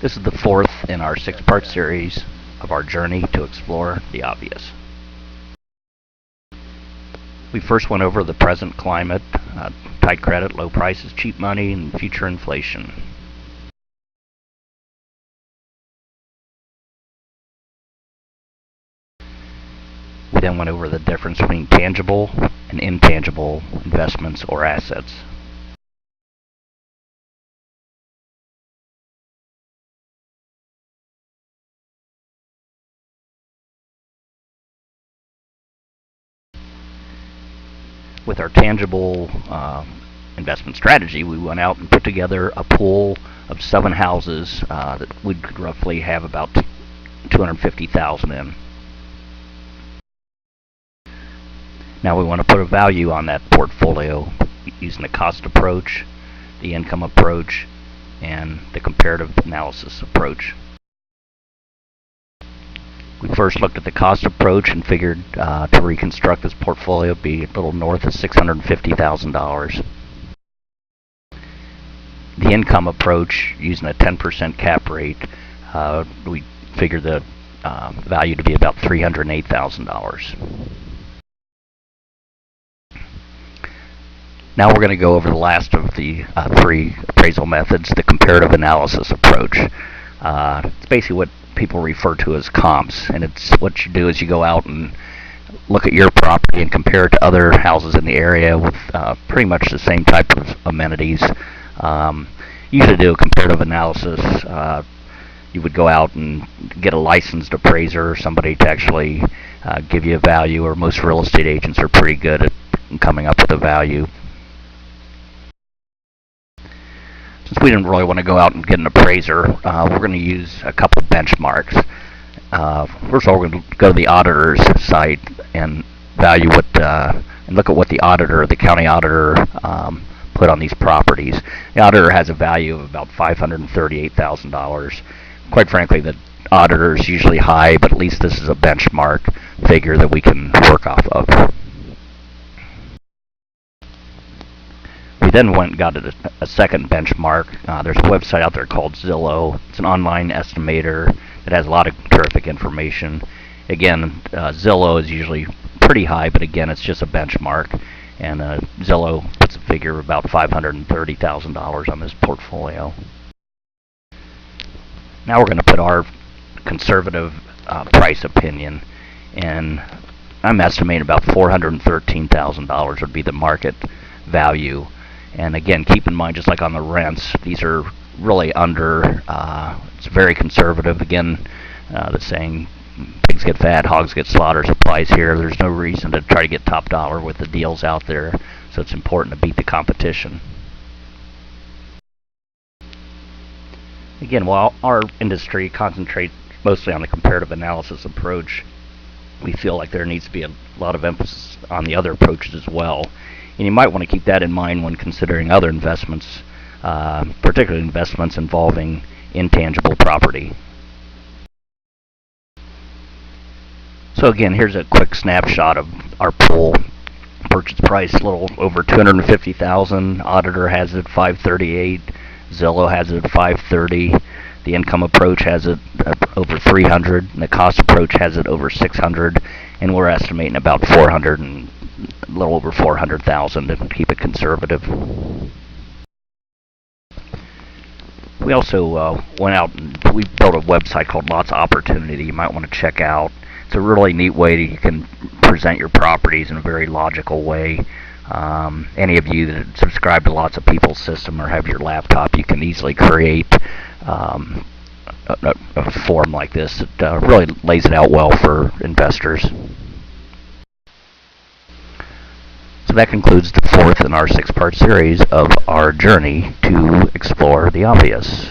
This is the fourth in our 6-part series of our journey to explore the obvious. We first went over the present climate, tight credit, low prices, cheap money, and future inflation. We then went over the difference between tangible and intangible investments or assets. With our tangible investment strategy, we went out and put together a pool of 7 houses that we'd roughly have about $250,000 in. Now we want to put a value on that portfolio using the cost approach, the income approach, and the comparative analysis approach. We first looked at the cost approach and figured to reconstruct this portfolio be a little north of $650,000. The income approach, using a 10% cap rate, we figured the value to be about $308,000. Now we're going to go over the last of the 3 appraisal methods, the comparative analysis approach. It's basically what people refer to as comps, and it's what you do is you go out and look at your property and compare it to other houses in the area with pretty much the same type of amenities. Usually do a comparative analysis. You would go out and get a licensed appraiser or somebody to actually give you a value, or most real estate agents are pretty good at coming up with a value. Since we didn't really want to go out and get an appraiser, we're going to use a couple benchmarks. First of all, we're going to go to the auditor's site and value what and look at what the county auditor, put on these properties. The auditor has a value of about $538,000. Quite frankly, the auditor is usually high, but at least this is a benchmark figure that we can work off of. We then went and got a second benchmark. There's a website out there called Zillow. It's an online estimator that has a lot of terrific information. Again, Zillow is usually pretty high, but again, it's just a benchmark. And Zillow puts a figure of about $530,000 on this portfolio. Now we're going to put our conservative price opinion, and I'm estimating about $413,000 would be the market value. And again, keep in mind, just like on the rents, these are really under, it's very conservative. Again, the saying, pigs get fat, hogs get slaughtered applies here. There's no reason to try to get top dollar with the deals out there, so it's important to beat the competition. Again, while our industry concentrates mostly on the comparative analysis approach, we feel like there needs to be a lot of emphasis on the other approaches as well. And you might want to keep that in mind when considering other investments, particularly investments involving intangible property. So again, here's a quick snapshot of our pool. Purchase price a little over $250,000. Auditor has it $538. Zillow has it $530. The income approach has it over $300, and the cost approach has it over $600, and we're estimating about $400 and a little over $400,000 to keep it conservative. We also went out and we built a website called Lots of Opportunity. You might want to check out. It's a really neat way that you can present your properties in a very logical way. Any of you that subscribe to Lots of People's system or have your laptop, you can easily create a form like this that really lays it out well for investors. So that concludes the fourth in our 6-part series of our journey to explore the obvious.